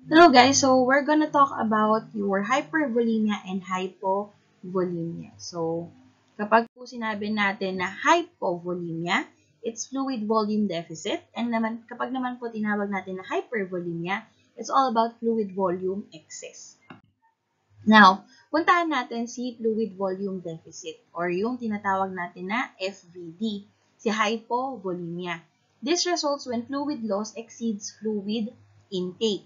Hello guys, so we're gonna talk about your hypervolemia and hypovolemia. So, kapag po sinabi natin na hypovolemia, it's fluid volume deficit. And kapag naman po tinawag natin na hypervolemia, it's all about fluid volume excess. Now, puntahan natin si fluid volume deficit or yung tinatawag natin na FVD, si hypovolemia. This results when fluid loss exceeds fluid intake.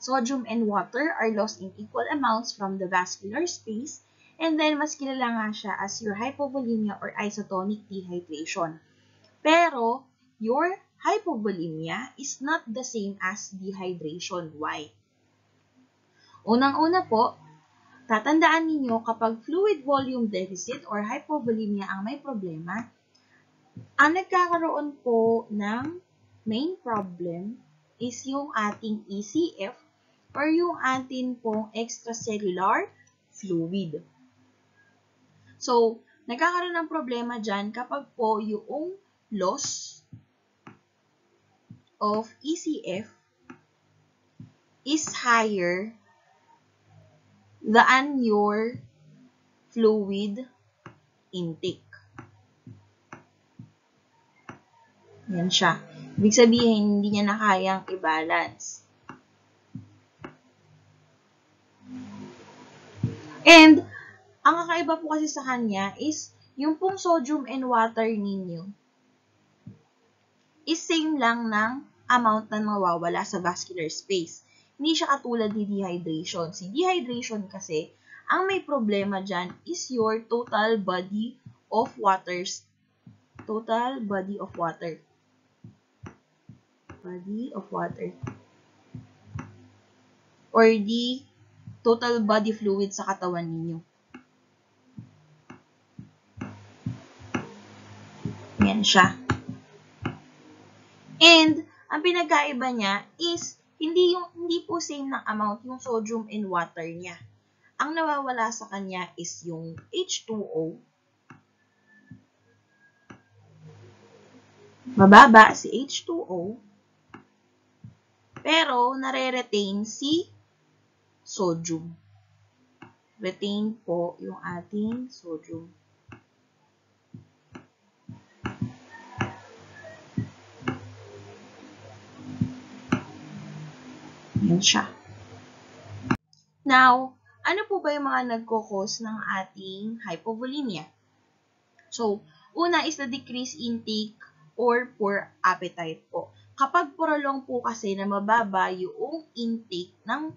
Sodium and water are lost in equal amounts from the vascular space, and then mas kilala nga siya as your hypovolemia or isotonic dehydration. Pero, your hypovolemia is not the same as dehydration. Why? Unang-una po, tatandaan ninyo kapag fluid volume deficit or hypovolemia ang may problema, ang nagkakaroon po ng main problem is yung ating ECF or yung atin pong extracellular fluid. So, nagkakaroon ng problema dyan kapag po yung loss of ECF is higher than your fluid intake. Yan siya. Ibig sabihin, hindi niya na kayang i-balance. And, ang kakaiba po kasi sa kanya is, yung pong sodium and water ninyo is same lang ng amount na mawawala sa vascular space. Hindi siya katulad ni dehydration. Si dehydration kasi, ang may problema dyan is your total body of waters. Total body of water. Body of water. Or the total body fluid sa katawan ninyo. Yan siya. And, ang pinagkaiba niya is, hindi po same ng amount yung sodium and water niya. Ang nawawala sa kanya is yung H2O. Mababa si H2O. Pero, nare-retain si sodium. Retain po yung ating sodium. Yan siya. Now, ano po ba yung mga nagkukos ng ating hypovolemia? So, una is the decreased intake or poor appetite po. Kapag prolong po kasi na mababa yung intake ng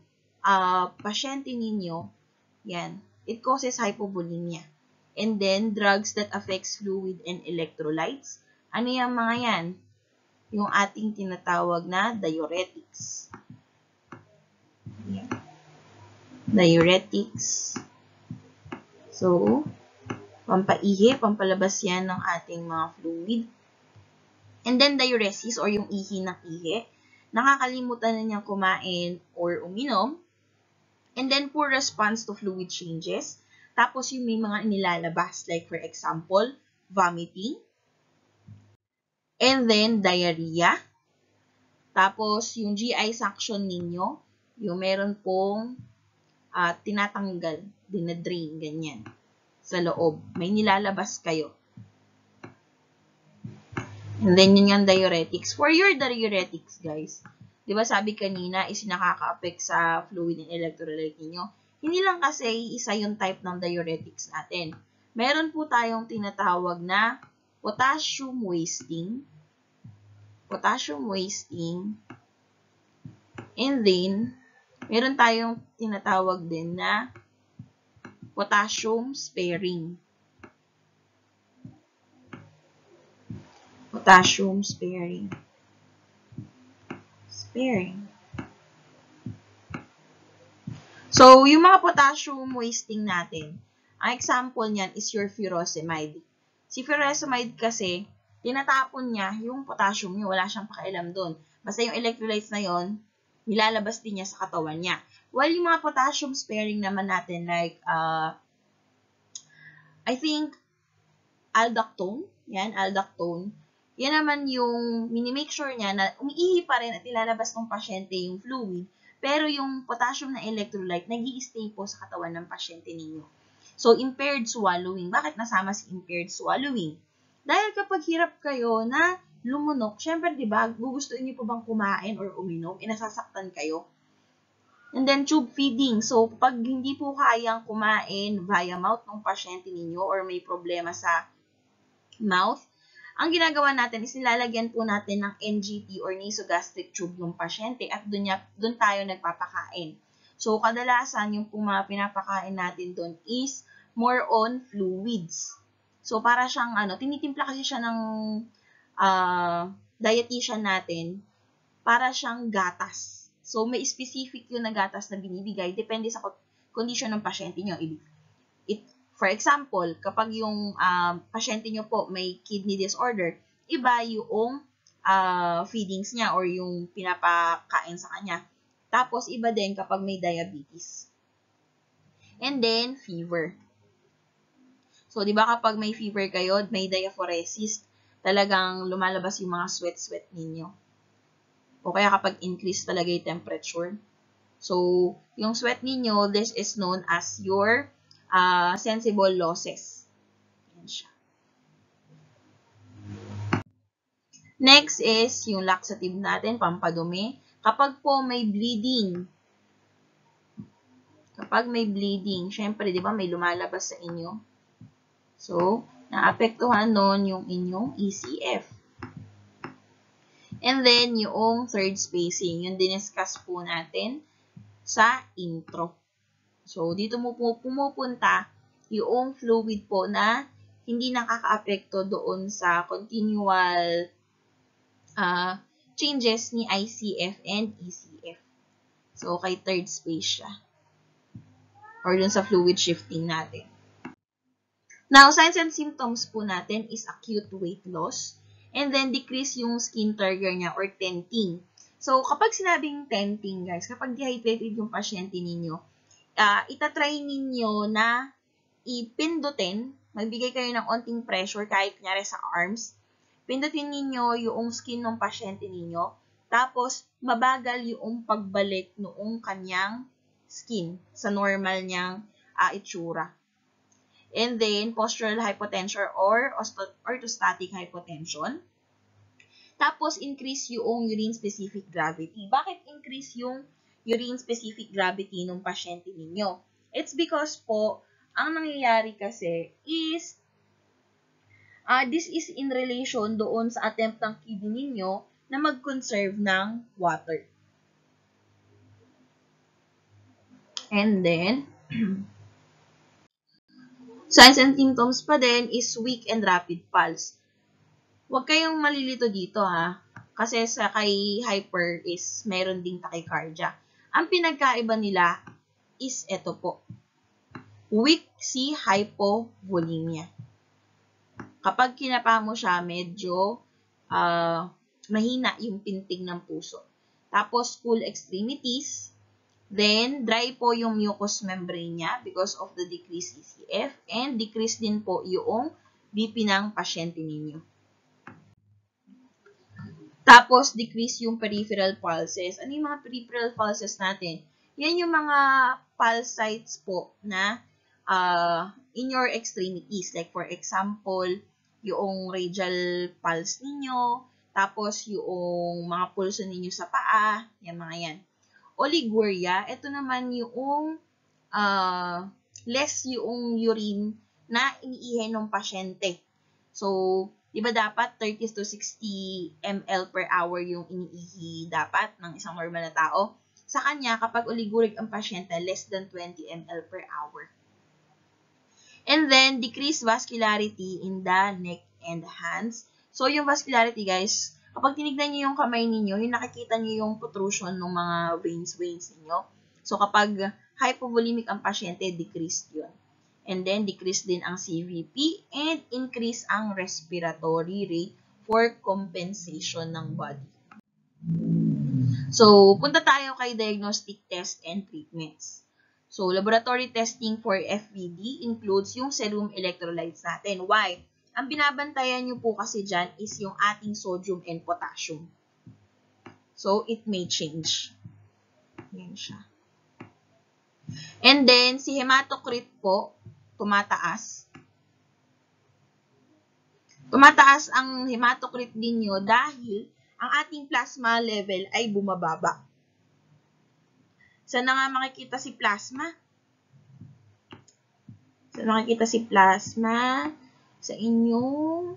pasyente ninyo, yan, it causes hypovolemia. And then, drugs that affects fluid and electrolytes. Ano yung mga yan? Yung ating tinatawag na diuretics. Yan. Diuretics. So, pampaihi, pampalabas yan ng ating mga fluid. And then, diuresis or yung ihi ng ihi. Nakakalimutan na niyang kumain or uminom. And then, poor response to fluid changes. Tapos, yung may mga nilalabas. Like, for example, vomiting. And then, diarrhea. Tapos, yung GI suction ninyo, yung meron pong tinatanggal, dinadrain, ganyan, sa loob. May nilalabas kayo. And then, yun yung diuretics. For your diuretics, guys, di ba sabi kanina is nakaka-affect sa fluid and electrolyte ninyo? Hindi lang kasi isa yung type ng diuretics natin. Meron po tayong tinatawag na potassium wasting. Potassium wasting. And then, meron tayong tinatawag din na potassium sparing. Potassium sparing. Sparing. So, yung mga potassium wasting natin, ang example niyan is your furosemide. Si furosemide kasi, tinatapon niya yung potassium niya, wala siyang pakialam doon. Basta yung electrolytes na yon, nilalabas din niya sa katawan niya. While yung mga potassium sparing naman natin, like, I think, aldactone, yan, aldactone, yan naman yung minimake sure niya na umiihi pa rin at ilalabas ng pasyente yung fluid, Pero yung potassium na electrolyte, nag-i-stay po sa katawan ng pasyente ninyo. So, impaired swallowing. Bakit nasama si impaired swallowing? Dahil kapag hirap kayo na lumunok, syempre, di ba, gugustuhin niyo po bang kumain or uminom? Nasasaktan kayo. And then, tube feeding. So, pag hindi po kayang kumain via mouth ng pasyente ninyo or may problema sa mouth, ang ginagawa natin is nilalagyan po natin ng NGT or nasogastric tube ng pasyente at doon tayo nagpapakain. So, kadalasan yung mga pinapakain natin doon is more on fluids. So, para siyang, tinitimpla kasi siya ng dietitian natin para siyang gatas. So, may specific yun na gatas na binibigay depende sa condition ng pasyente nyo. For example, kapag yung pasyente nyo po may kidney disorder, iba yung feedings niya or yung pinapakain sa kanya. Tapos, iba din kapag may diabetes. And then, fever. So, di ba kapag may fever kayo, may diaphoresis, talagang lumalabas yung mga sweat-sweat ninyo. O kaya kapag increase talaga yung temperature. So, yung sweat ninyo, this is known as your sensible losses. Yan siya. Next is yung laxative natin, pampadumi. Kapag po may bleeding, syempre, di ba, may lumalabas sa inyo. So, naapektuhan nun yung inyong ECF. And then, yung third spacing, yung diniscuss po natin sa intro. So, dito mo po pumupunta yung fluid po na hindi nakaka-apekto doon sa continual changes ni ICF and ECF. So, kay third space siya. Or dun sa fluid shifting natin. Now, signs and symptoms po natin is acute weight loss and then decrease yung skin turgor niya or tenting. So, kapag sinabing tenting, guys, kapag dehydrated yung pasyente ninyo, itatry ninyo na ipindutin, magbigay kayo ng onting pressure kahit kunyari sa arms, pindutin ninyo yung skin ng pasyente ninyo, tapos mabagal yung pagbalik noong kanyang skin sa normal niyang itsura. And then, postural hypotension or orthostatic hypotension. Tapos, increase yung urine-specific gravity. Bakit increase yung urine-specific gravity ng pasyente ninyo? It's because po, ang nangyayari kasi is, this is in relation doon sa attempt ng kidney ninyo na mag-conserve ng water. And then, signs and symptoms pa din is weak and rapid pulse. Huwag kayong malilito dito ha. Kasi sa kay hyper is meron ding tachycardia. Ang pinagkaiba nila is ito po. Weak si hypovolemia. Kapag kinapa mo siya, medyo mahina yung pintig ng puso. Tapos cool extremities. Then, dry po yung mucous membrane niya because of the decreased ECF and decrease din po yung BP ng pasyente ninyo. Tapos, decrease yung peripheral pulses. Ano yung mga peripheral pulses natin? Yan yung mga pulse sites po na in your extremities. Like, for example, yung radial pulse ninyo, tapos yung mga pulso ninyo sa paa, yan mga yan. Oliguria, ito naman yung less yung urine na iniihi ng pasyente. So, di ba dapat 30 to 60 ml per hour yung iniihi dapat ng isang normal na tao? Sa kanya, kapag oligurig ang pasyente, less than 20 ml per hour. And then, decreased vascularity in the neck and hands. So, yung vascularity, guys, kapag tinignan niyo yung kamay ninyo, yung nakikita niyo yung protrusion ng mga veins ninyo. So, kapag hypovolemic ang pasyente, decreased yun. And then, decrease din ang CVP and increase ang respiratory rate for compensation ng body. So, punta tayo kay diagnostic test and treatments. So, laboratory testing for FVD includes yung serum electrolytes natin. Why? Ang binabantayan nyo po kasi dyan is yung ating sodium and potassium. So, it may change. Yan siya. And then, si hematocrit po, tumataas. Tumataas ang hematocrit ninyo dahil ang ating plasma level ay bumababa. Saan na nga makikita si plasma? Saan makikita si plasma? Sa inyong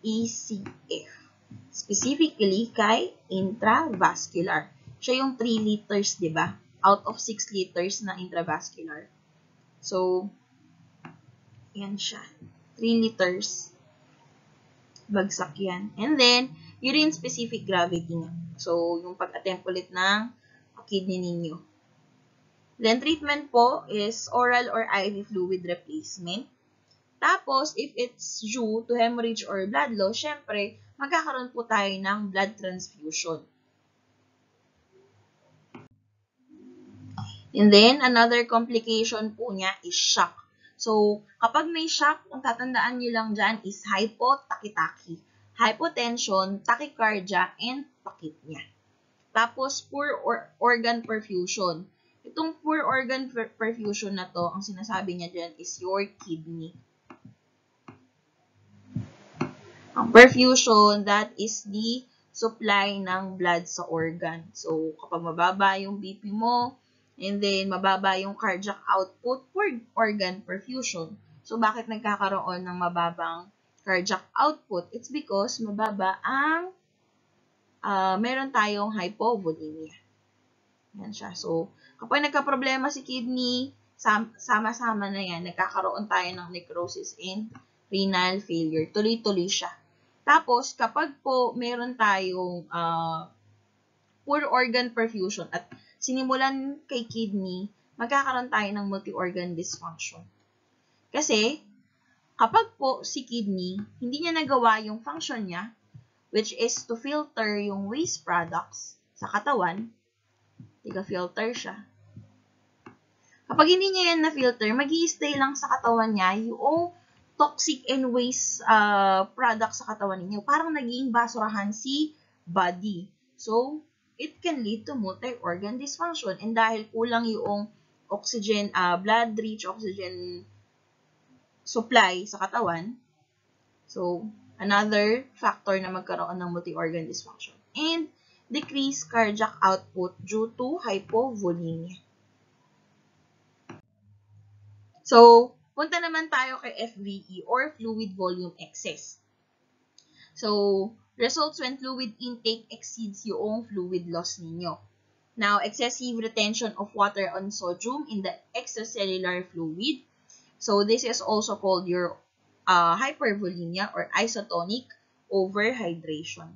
ECF. Specifically kay intravascular. Siya yung 3 liters, di ba? Out of 6 liters na intravascular. So, yan siya. 3 liters. Bagsak yan. And then, urine specific gravity nga. So, yung pag-attempt ulit ng kidney ninyo. Then, treatment po is oral or IV fluid replacement. Tapos, if it's due to hemorrhage or blood loss, syempre, magkakaroon po tayo ng blood transfusion. And then, another complication po niya is shock. So, kapag may shock, ang tatandaan nyo lang dyan is hypotachytachy, hypotension, tachycardia, and tachypnea. Tapos, poor organ perfusion. Itong poor organ perfusion na to, ang sinasabi niya dyan is your kidney. Ang perfusion, that is the supply ng blood sa organ. So, kapag mababa yung BP mo, and then mababa yung cardiac output, poor organ perfusion. So, bakit nagkakaroon ng mababang cardiac output? It's because mababa ang meron tayong hypovolemia. Yan siya. So, kapag nagka-problema si kidney, sama-sama na yan, nagkakaroon tayo ng necrosis and renal failure. Tuloy-tuloy siya. Tapos, kapag po meron tayong poor organ perfusion at sinimulan kay kidney, magkakaroon tayo ng multi-organ dysfunction. Kasi, kapag po si kidney, hindi niya nagawa yung function niya, which is to filter yung waste products sa katawan, tiga-filter siya. Kapag hindi niya yan na-filter, mag-i-stay lang sa katawan niya yung toxic and waste products sa katawan niyo. Parang naging basurahan si body. So, it can lead to multi-organ dysfunction. And dahil kulang yung oxygen, blood-rich oxygen supply sa katawan, so, another factor na magkaroon ng multi-organ dysfunction. And decreased cardiac output due to hypovolemia. So, punta naman tayo kay FVE or fluid volume excess. So, results when fluid intake exceeds yung fluid loss ninyo. Now, excessive retention of water on sodium in the extracellular fluid. So, this is also called your hypervolemia or isotonic overhydration.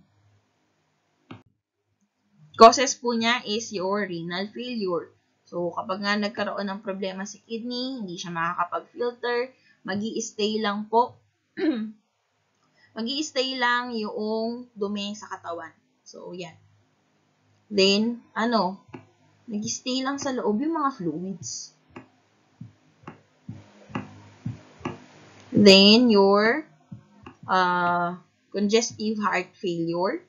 Causes po niya is your renal failure. So, kapag nga nagkaroon ng problema si kidney, hindi siya makakapag-filter, magi-stay lang po, magi-stay lang yung dumi sa katawan. So, yan. Then, nag-stay lang sa loob yung mga fluids. Then, your congestive heart failure.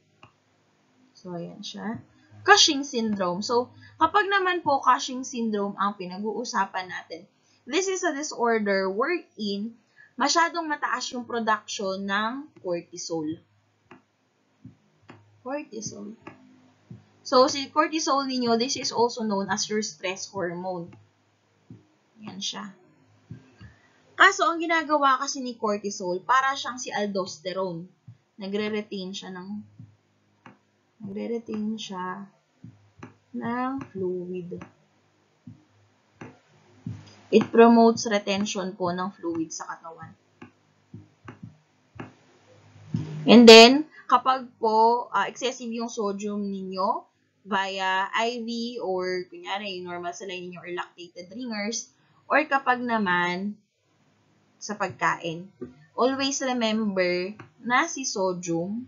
So, ayan siya. Cushing syndrome. So, kapag naman po Cushing syndrome ang pinag-uusapan natin, this is a disorder wherein masyadong mataas yung production ng cortisol. Cortisol. So, si cortisol ninyo, this is also known as your stress hormone. Yan siya. Kaso, ang ginagawa kasi ni cortisol, para siyang si aldosterone. Nagre-retain siya ng fluid. It promotes retention po ng fluid sa katawan. And then, kapag po excessive yung sodium ninyo via IV or kunyari normal saline ninyo or lactated dringers, or kapag naman sa pagkain, always remember na si sodium,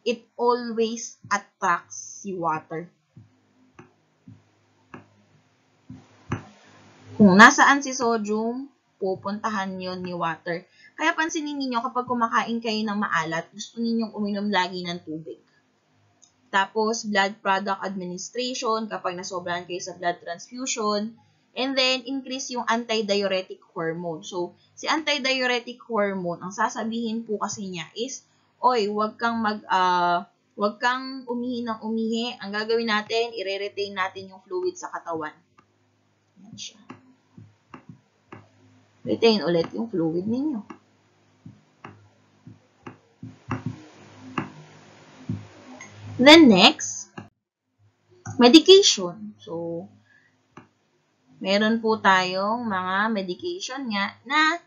it always attracts si water. Kung nasaan si sodium, pupuntahan yon ni water. Kaya pansinin niyo kapag kumakain kayo ng maalat, gusto ninyong uminom lagi ng tubig. Tapos, blood product administration kapag nasobrahan kayo sa blood transfusion. And then, increase yung antidiuretic hormone. So, si antidiuretic hormone, ang sasabihin po kasi niya is, oy, wag kang umihi ng umihi. Ang gagawin natin, i-retain natin yung fluid sa katawan. Yan siya. Retain ulit yung fluid ninyo. Then next, medication. So, meron po tayong mga medication nga na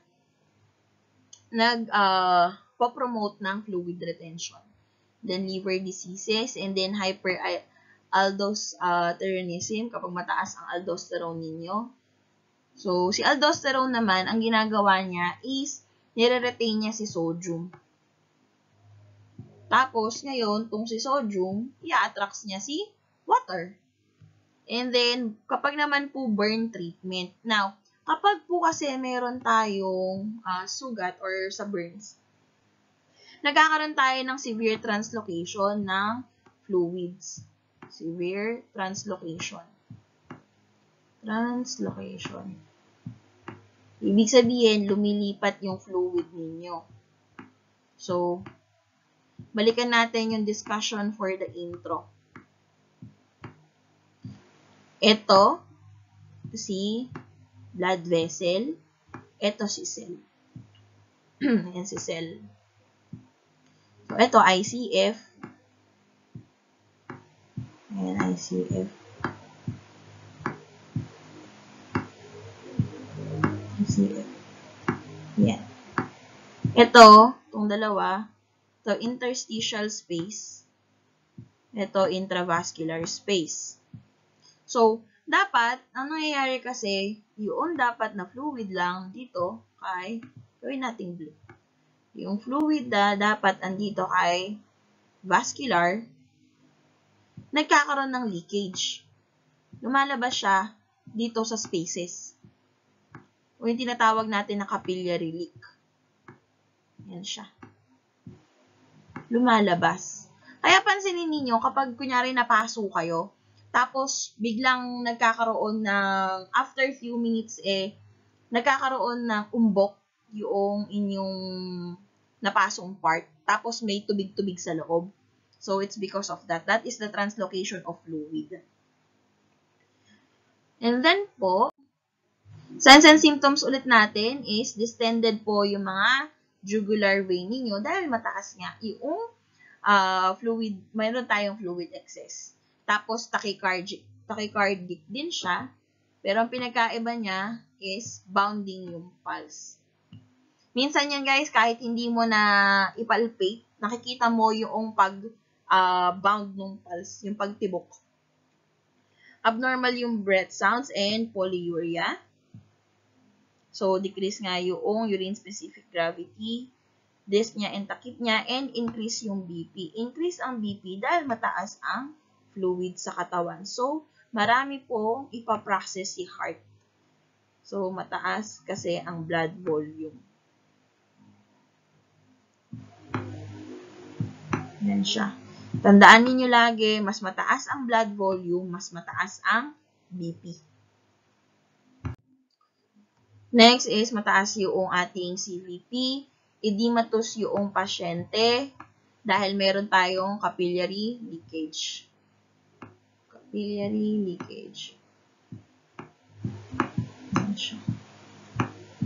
nag-promote ng fluid retention. Then liver diseases, and then hyperaldosteronism kapag mataas ang aldosterone ninyo. So, si aldosterone naman, ang ginagawa niya is nire-retain niya si sodium. Tapos, ngayon, itong si sodium, i-attracts niya si water. And then, kapag naman po burn treatment. Now, kapag po kasi meron tayong sugat or sa burns, nagkakaroon tayo ng severe translocation ng fluids. Severe translocation. Translocation. Ibig sabihin, lumilipat yung fluid ninyo. So, balikan natin yung discussion for the intro. Ito, si blood vessel. Ito si cell. Ayan si cell. So, ito ICF. Ayan, ICF. ICF. Ayan. Ito, itong dalawa, ito interstitial space. Ito intravascular space. So, dapat, ang nangyayari kasi, yung dapat na fluid lang dito kay, gawin natin blue. Yung fluid na dapat andito kay vascular, nagkakaroon ng leakage. Lumalabas siya dito sa spaces. O yung tinatawag natin na capillary leak. Yan siya. Lumalabas. Kaya pansinin ninyo, kapag kunyari napaso kayo, tapos biglang nagkakaroon ng, after few minutes nagkakaroon ng umbok yung inyong napasong part, tapos may tubig-tubig sa loob. So, it's because of that. That is the translocation of fluid. And then po, signs and symptoms ulit natin is distended po yung mga jugular vein ninyo dahil mataas nga yung fluid, mayroon tayong fluid excess. Tapos tachycardic din siya, pero ang pinagkaiba niya is bounding yung pulse. Minsan yan guys, kahit hindi mo na ipalpate, nakikita mo yung bound ng pulse, yung pagtibok. Abnormal yung breath sounds and polyuria. So, decrease nga yung urine-specific gravity, dyspnea and tachypnea, and increase yung BP. Increase ang BP dahil mataas ang fluid sa katawan. So, marami pong ipaprocess si heart. So, mataas kasi ang blood volume. Yan siya. Tandaan ninyo lagi, mas mataas ang blood volume, mas mataas ang BP. Next is mataas yung ating CVP, edematous yung pasyente dahil meron tayong capillary leakage. Capillary leakage.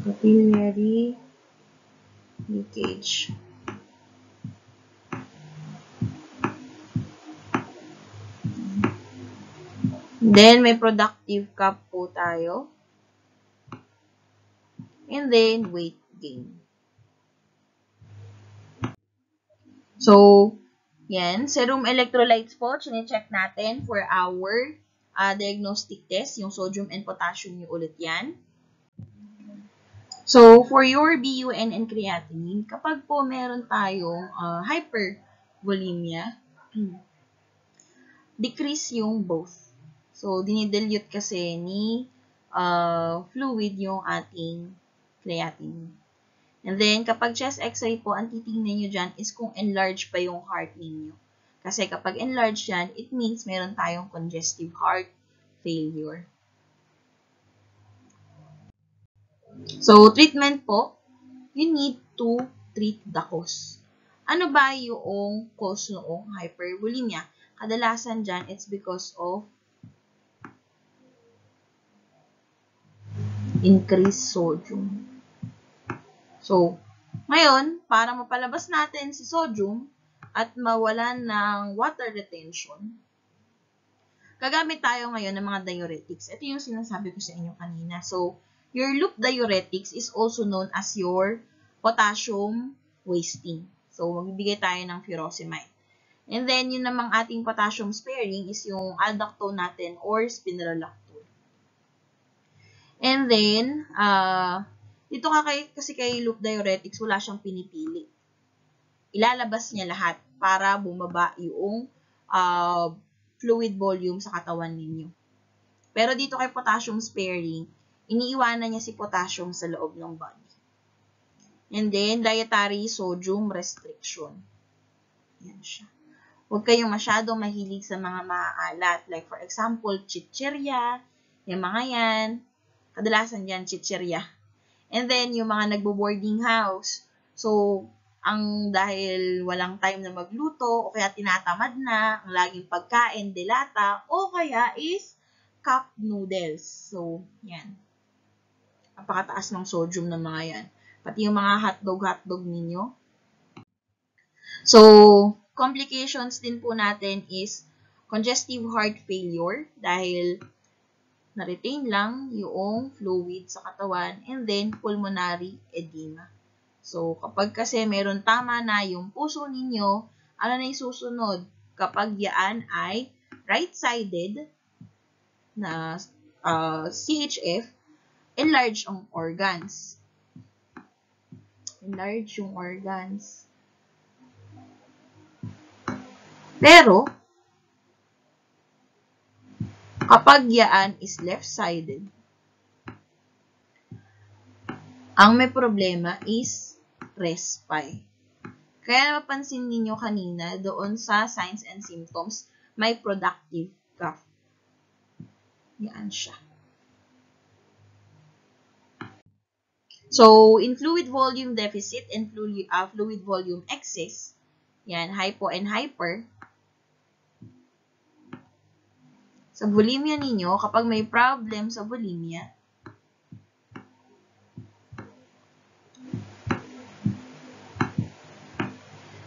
Capillary leakage. Then, may productive cup po tayo. And then, weight gain. So, yan. Serum electrolytes po, chine-check natin for our diagnostic test. Yung sodium and potassium nyo ulit yan. So, for your BUN and creatinine, kapag po meron tayong hypervolemia, decrease yung both. So, dinidilute kasi ni fluid yung ating creatinine. And then, kapag chest x-ray po, ang titingnan nyo dyan is kung enlarged pa yung heart ninyo. Kasi kapag enlarged yan, it means meron tayong congestive heart failure. So, treatment po, you need to treat the cause. Ano ba yung cause noong hypervolemia? Kadalasan dyan, it's because of increased sodium. So, ngayon, para mapalabas natin si sodium at mawalan ng water retention, gagamit tayo ngayon ng mga diuretics. Ito yung sinasabi ko sa inyo kanina. So, your loop diuretics is also known as your potassium wasting. So, magbibigay tayo ng furosemide. And then, yun namang ating potassium sparing is yung aldactone natin or spironolactone. And then, dito kasi kay loop diuretics, wala siyang pinipili. Ilalabas niya lahat para bumaba yung fluid volume sa katawan ninyo. Pero dito kay potassium sparing, iniiwanan niya si potassium sa loob ng body. And then, dietary sodium restriction. Yan siya. Huwag kayong masyadong mahilig sa mga maaalat. Like for example, chichirya, yung mga yan. Kadalasan yan, chichirya. And then, yung mga nagbo-boarding house. So, dahil walang time na magluto, o kaya tinatamad na, ang laging pagkain, delata, o kaya is cup noodles. So, yan. Napakataas ng sodium ng mga yan. Pati yung mga hotdog ninyo. So, complications din po natin is congestive heart failure dahil na-retain lang yung fluid sa katawan, and then pulmonary edema. So, kapag kasi meron tama na yung puso ninyo, ano na yung susunod? Kapag yan ay right-sided na CHF, enlarge ang organs. Enlarge yung organs. Pero, kapag yan is left-sided, ang may problema is respy. Kaya napansin ninyo kanina doon sa signs and symptoms, may productive cough. Yan siya. So, in fluid volume deficit and fluid volume excess, yan, hypo and hyper, sa bulimia ninyo, kapag may problem sa bulimia,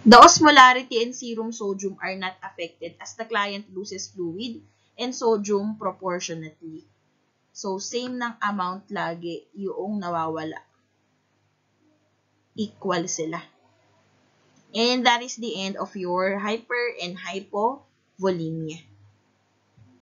the osmolarity and serum sodium are not affected as the client loses fluid and sodium proportionately. So, same ng amount lagi yung nawawala. Equal sila. And that is the end of your hyper and hypovolemia.